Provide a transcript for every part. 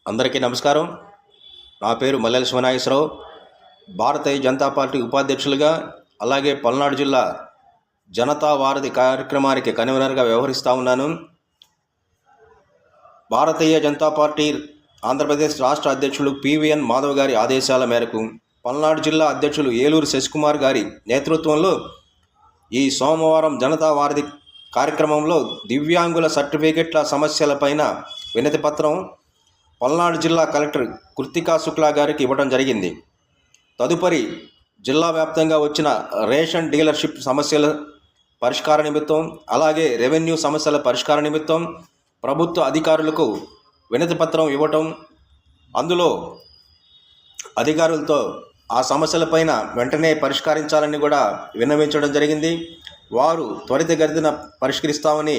అందరికీ నమస్కారం. నా పేరు మల్లెల శివనాగేశ్వరరావు. భారతీయ జనతా పార్టీ ఉపాధ్యక్షులుగా, అలాగే పల్నాడు జిల్లా జనతా వారధి కార్యక్రమానికి కన్వీనర్గా వ్యవహరిస్తూ ఉన్నాను. భారతీయ జనతా పార్టీ ఆంధ్రప్రదేశ్ రాష్ట్ర అధ్యక్షులు పివిఎన్ మాధవ్ గారి ఆదేశాల మేరకు పల్నాడు జిల్లా అధ్యక్షులు ఏలూరు శశికుమార్ గారి నేతృత్వంలో ఈ సోమవారం జనతా వారధి కార్యక్రమంలో దివ్యాంగుల సర్టిఫికెట్ల సమస్యలపైన వినతి పత్రం పల్నాడు జిల్లా కలెక్టర్ కృతికా శుక్లా గారికి ఇవ్వడం జరిగింది. తదుపరి జిల్లా వ్యాప్తంగా వచ్చిన రేషన్ డీలర్షిప్ సమస్యల పరిష్కార నిమిత్తం, అలాగే రెవెన్యూ సమస్యల పరిష్కార నిమిత్తం ప్రభుత్వ అధికారులకు వినతి పత్రం ఇవ్వటం, అందులో అధికారులతో ఆ సమస్యలపైన వెంటనే పరిష్కరించాలని కూడా విన్నవించడం జరిగింది. వారు త్వరితగతిన పరిష్కరిస్తామని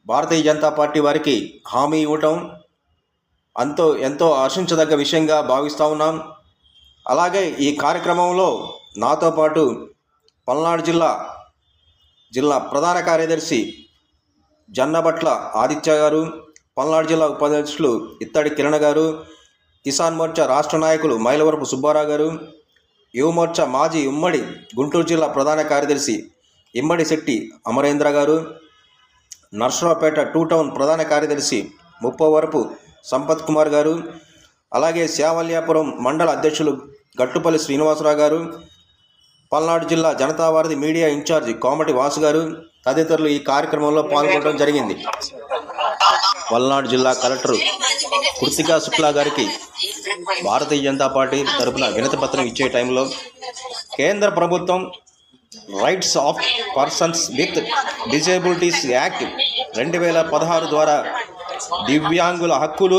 భారతీయ జనతా పార్టీ వారికి హామీ ఇవ్వటం ఎంతో ఆశించదగ్గ విషయంగా భావిస్తూ ఉన్నాం. అలాగే ఈ కార్యక్రమంలో నాతో పాటు పల్నాడు జిల్లా ప్రధాన కార్యదర్శి జన్నబట్ల ఆదిత్య గారు, పల్నాడు జిల్లా ఉపాధ్యక్షులు ఇత్తడి కిరణ్ గారు, కిసాన్ మోర్చా రాష్ట్ర నాయకులు మైలవరపు సుబ్బారావు గారు, యువ మోర్చా మాజీ ఉమ్మడి గుంటూరు జిల్లా ప్రధాన కార్యదర్శి ఇమ్మడి శెట్టి అమరేంద్ర గారు, నర్సరావుపేట 2 టౌన్ ప్రధాన కార్యదర్శి ముప్పవరపు సంపత్ కుమార్ గారు, అలాగే శావల్యాపురం మండల అధ్యక్షులు గట్టుపల్లి శ్రీనివాసరావు గారు, పల్నాడు జిల్లా జనతా వారధి మీడియా ఇన్ఛార్జి కోమటి వాసు గారు తదితరులు ఈ కార్యక్రమంలో పాల్గొనడం జరిగింది. పల్నాడు జిల్లా కలెక్టర్ కృతికా శుక్లా గారికి భారతీయ జనతా పార్టీ తరఫున వినతి పత్రం ఇచ్చే టైంలో కేంద్ర ప్రభుత్వం rights of persons with disabilities act 2016 ద్వారా దివ్యాంగుల హక్కులు,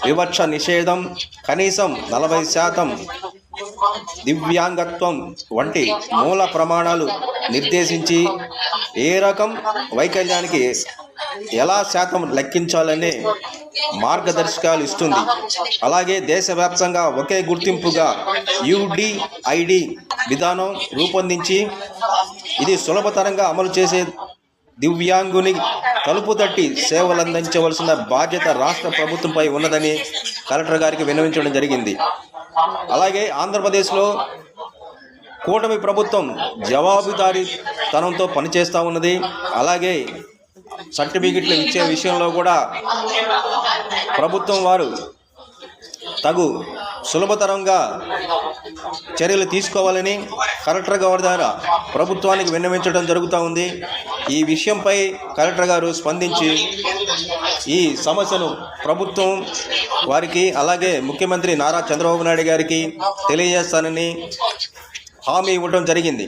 వివక్ష నిషేధం, కనీసం 40% దివ్యాంగత్వం వంటి మూల ప్రమాణాలు నిర్దేశించి ఏ రకం వైకల్యానికి ఎలా శాతం లెక్కించాలనే మార్గదర్శకాలు ఇస్తుంది. అలాగే దేశవ్యాప్తంగా ఒకే గుర్తింపుగా UDID విధానం రూపొందించి ఇది సులభతరంగా అమలు చేసే దివ్యాంగుని తలుపు తట్టి సేవలందించవలసిన బాధ్యత రాష్ట్ర ప్రభుత్వంపై ఉన్నదని కలెక్టర్ గారికి విన్నవించడం జరిగింది. అలాగే ఆంధ్రప్రదేశ్లో కూటమి ప్రభుత్వం జవాబుదారీతనంతో పనిచేస్తూ ఉన్నది. అలాగే సర్టిఫికెట్లు ఇచ్చే విషయంలో కూడా ప్రభుత్వం వారు తగు సులభతరంగా చర్యలు తీసుకోవాలని కలెక్టర్ గారి ద్వారా ప్రభుత్వానికి విన్నవించడం జరుగుతూ ఉంది. ఈ విషయంపై కలెక్టర్ గారు స్పందించి ఈ సమస్యను ప్రభుత్వం వారికి, అలాగే ముఖ్యమంత్రి నారా చంద్రబాబు నాయుడు గారికి తెలియజేస్తానని హామీ ఇవ్వడం జరిగింది.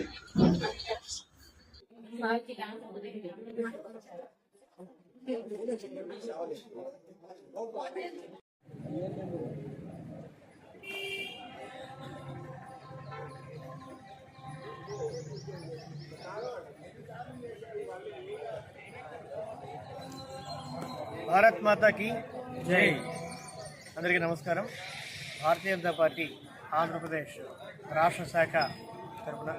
భారత్ మాతాకి జై. అందరికీ నమస్కారం. భారతీయ జనతా పార్టీ ఆంధ్రప్రదేశ్ రాష్ట్ర శాఖ తరఫున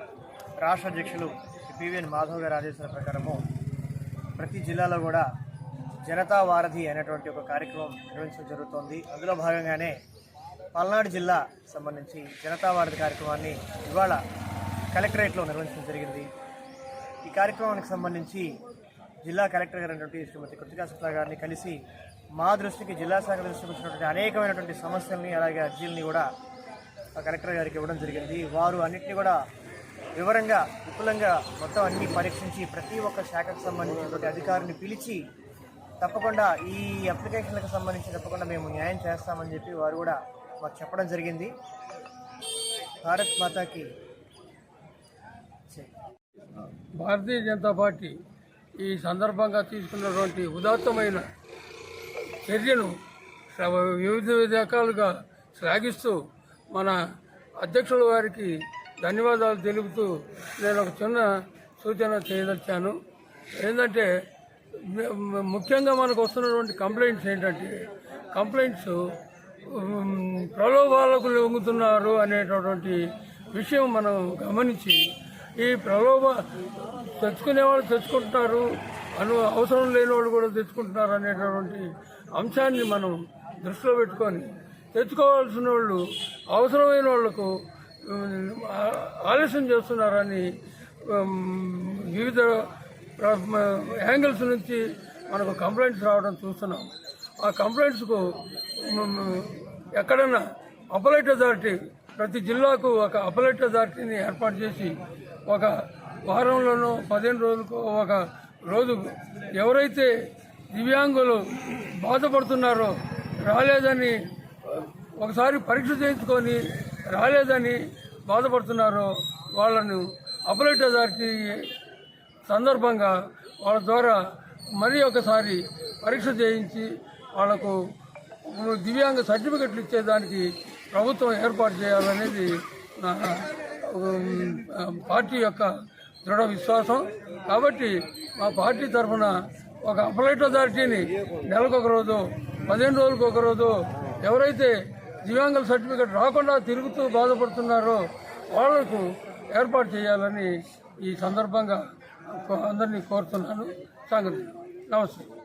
రాష్ట్ర అధ్యక్షులు పివిఎన్ మాధవ్ గారి ఆదేశాల ప్రకారము ప్రతి జిల్లాలో కూడా జనతా వారధి అనేటువంటి ఒక కార్యక్రమం నిర్వహించడం జరుగుతోంది. అందులో భాగంగానే పల్నాడు జిల్లా సంబంధించి జనతా వారధి కార్యక్రమాన్ని ఇవాళ కలెక్టరేట్లో నిర్వహించడం జరిగింది. ఈ కార్యక్రమానికి సంబంధించి జిల్లా కలెక్టర్ గారైనటువంటి శ్రీమతి కృతికా శుక్లా గారిని కలిసి మా దృష్టికి, జిల్లా శాఖ దృష్టికి వచ్చినటువంటి అనేకమైనటువంటి సమస్యల్ని, అలాగే అర్జీలని కూడా కలెక్టర్ గారికి ఇవ్వడం జరిగింది. వారు అన్నింటినీ కూడా వివరంగా, విపులంగా మొత్తం అన్ని పరీక్షించి ప్రతి ఒక్క శాఖకు సంబంధించినటువంటి అధికారిని పిలిచి తప్పకుండా ఈ అప్లికేషన్లకు సంబంధించి తప్పకుండా మేము న్యాయం చేస్తామని చెప్పి వారు కూడా మాకు చెప్పడం జరిగింది. భారత్ మాతాకి భారతీయ జనతా పార్టీ ఈ సందర్భంగా తీసుకున్నటువంటి ఉదాత్తమైన చర్యను వివిధ రకాలుగా శ్లాఘిస్తూ మన అధ్యక్షుల వారికి ధన్యవాదాలు తెలుపుతూ నేను ఒక చిన్న సూచన చేయదలిచాను. ఏంటంటే ముఖ్యంగా మనకు వస్తున్నటువంటి కంప్లైంట్స్ ఏంటంటే, కంప్లైంట్స్ ప్రలోభాలకు లొంగుతున్నారు అనేటటువంటి విషయం మనం గమనించి, ఈ తెచ్చుకునే వాళ్ళు తెచ్చుకుంటున్నారు, అవసరం లేని వాళ్ళు కూడా తెచ్చుకుంటున్నారు అనేటటువంటి అంశాన్ని మనం దృష్టిలో పెట్టుకొని తెచ్చుకోవాల్సిన వాళ్ళు అవసరమైన వాళ్లకు ఆలస్యం చేస్తున్నారని వివిధ యాంగిల్స్ నుంచి మనకు కంప్లైంట్స్ రావడం చూస్తున్నాం. ఆ కంప్లైంట్స్కు ఎక్కడన్నా అపలైట్ అథారిటీ, ప్రతి జిల్లాకు ఒక అపలైట్ అథారిటీని ఏర్పాటు చేసి ఒక వారంలోనో 15 రోజులకు ఒక రోజు ఎవరైతే దివ్యాంగులు బాధపడుతున్నారో, రాలేదని ఒకసారి పరీక్ష చేయించుకొని రాలేదని బాధపడుతున్నారో వాళ్ళను అపలైట్ అథారిటీ సందర్భంగా వాళ్ళ ద్వారా మరీ ఒకసారి పరీక్ష చేయించి వాళ్లకు దివ్యాంగ సర్టిఫికెట్లు ఇచ్చేదానికి ప్రభుత్వం ఏర్పాటు చేయాలనేది నా పార్టీ యొక్క దృఢ విశ్వాసం. కాబట్టి మా పార్టీ తరఫున ఒక అపలైట్ అథారిటీని నెలకొక రోజు 15 రోజులకు ఒక రోజు ఎవరైతే దివ్యాంగుల సర్టిఫికెట్ రాకుండా తిరుగుతూ బాధపడుతున్నారో వాళ్లకు ఏర్పాటు చేయాలని ఈ సందర్భంగా అందరినీ కోరుతున్నాను. సంగతి నమస్తే.